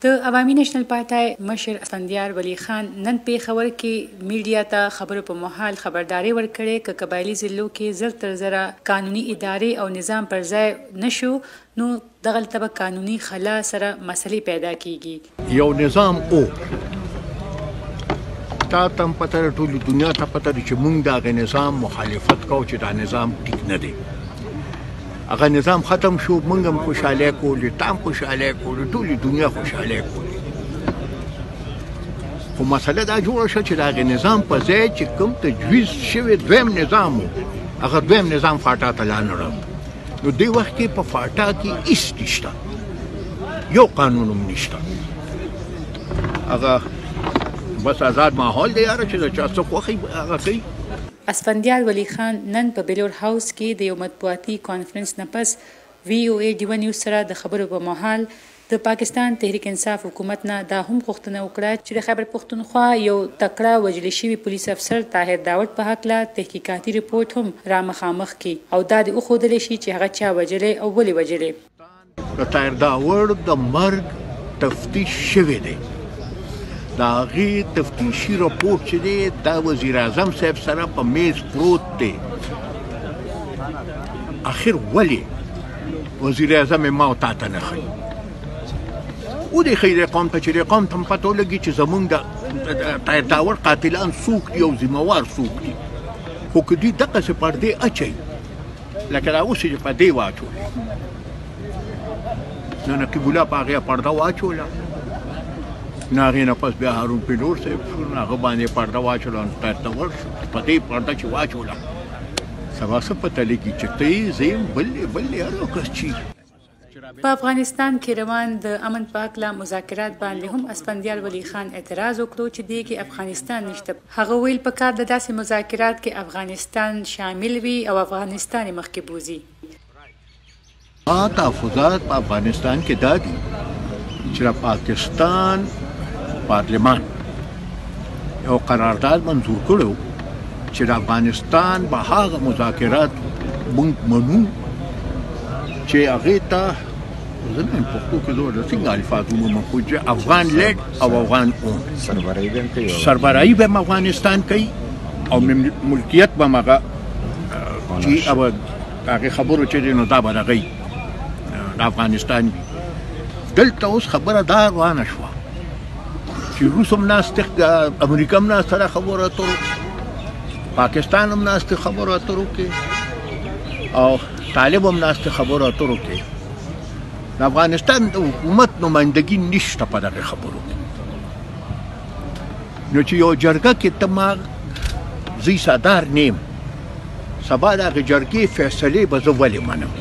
د عوامي نېشنل پارټۍ مشر اسفندیار ولی خان نن پېښور کې میډیا ته خبرو په مهال خبرداري ورکړې که قبایلي ضلعو کې زر تر زره قانوني ادارې او نظام پر ځای نشو نو دغلته به قانوني خلا سره مسلې پیدا کیږي. یو نظام او تا تم پته ټول دنیا ته پته چې موږ دغه نظام مخالفت کوو چې دا نظام ټیک نه دی. هغه نظام ختم شو موږ هم خوشاله کولې تام خوشاله کولې ټول دنیا خوشاله کولې خو مسله دا جوړه شوه چې دغه نظام په ځای چې کوم تجویز شوی دویم نظام و هغه دویم نظام فاټا ته لا نه راوړ نو دې وخت کې په فاټا کې هېڅ نشته یو قانون هم نشته هغه بس آزاد ماحول دی یاره چې د چا څه خوښي هغه کوي. اسفندیار ولی خان نن په بیلور هاوس کې د یو مطبوعاتي کانفرنس نه پس VOA ډیوه نیوز سره د خبرو په مهال د پاکستان تحریک انصاف حکومت نه دا هم غوښتنه وکړه چې د خیبر پښتونخوا یو تکړه وژل شوي پولیس افسر طاهر داوود په هکله تحقیقاتي رپورټ هم را مخامخ کړي او دا د وښودلی شي چې هغه چا وژلی او ولې وژلی. د طاهر داوود د مرګ تفتیش شوی دی. د هغې تفتیشي رپورټ چې دی دا وزیر اعظم صاحب سره په میز پروت دی. اخر ولې وزیر اعظم ما او تا ته نه ښیي ودې ښیي قوم ته چې قوم ته هم پته ولګي چې زموږ د طاهر داوود قاتلان څوک دي او ذمهوار څوک دي خو که دوی دغسې پردې اچوي لکه دا اوس چې پردې واچولې نو نقیب الله په هغې پرده واچوله نه هغې نه پس بیا هارون پلور صاحب شو نه هغه باندې پرده واچوله نو طاهر داوود شو په دې پرده چې واچوله سبا څه پته لګي چې ته یې زه یم بل هر یو کس چې په افغانستان کې روان د امن په هکله مذاکرات باندې هم اسفندیار ولی خان اعتراض وکړو چې دې کې افغانستان نشته. هغه ویل پکار د داسې مذاکرات کې افغانستان شامل وي او افغانستان یې مخکې بوځي. تحفظات په افغانستان کې دا دي چې د پاکستان پارلمان یو قرارداد منظور کړی چې د افغانستان به هغه مذاکرات موږ منو چې هغې ته زه نه یم پښتو کې زه ورته څنګه الفاظ ومومم خو چې افغان لیډ او افغان اون سربراهي به هم افغانستان کوي او ملکیت به هم هغه چې هغې خبرو چې دی نو دا به دغه د افغانستان وي. دلته اوس خبره دا روانه شوه چې روس هم ناست امریکا هم ناسته ده خبرو اترو پاکستان هم ناست خبرو اترو کې او طالب هم ناست خبرو اترو کې د افغانستان د حکومت نمایندګي نشته په دغه خبرو کې نو چې یو جرګه کې ته ما زه صدر نیم سبا د هغې جرګې فیصلې به زه ولې منم.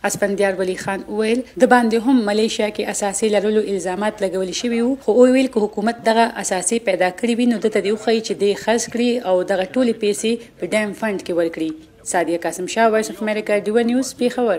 اسفندیار ولی خان ویل د باندې هم ملیشیا کې اساسي لرلو الزامات لګول شوي وو خو ویل که حکومت دغه اساسي پیدا کړي وي نو دته دې وښیي چې دې خرڅ کړي او دغه ټولې پیسې په ډیم فنډ کې ورکړي. سادیه قاسم شاه وایس اف امریکا ډیوه نیوز پېښور.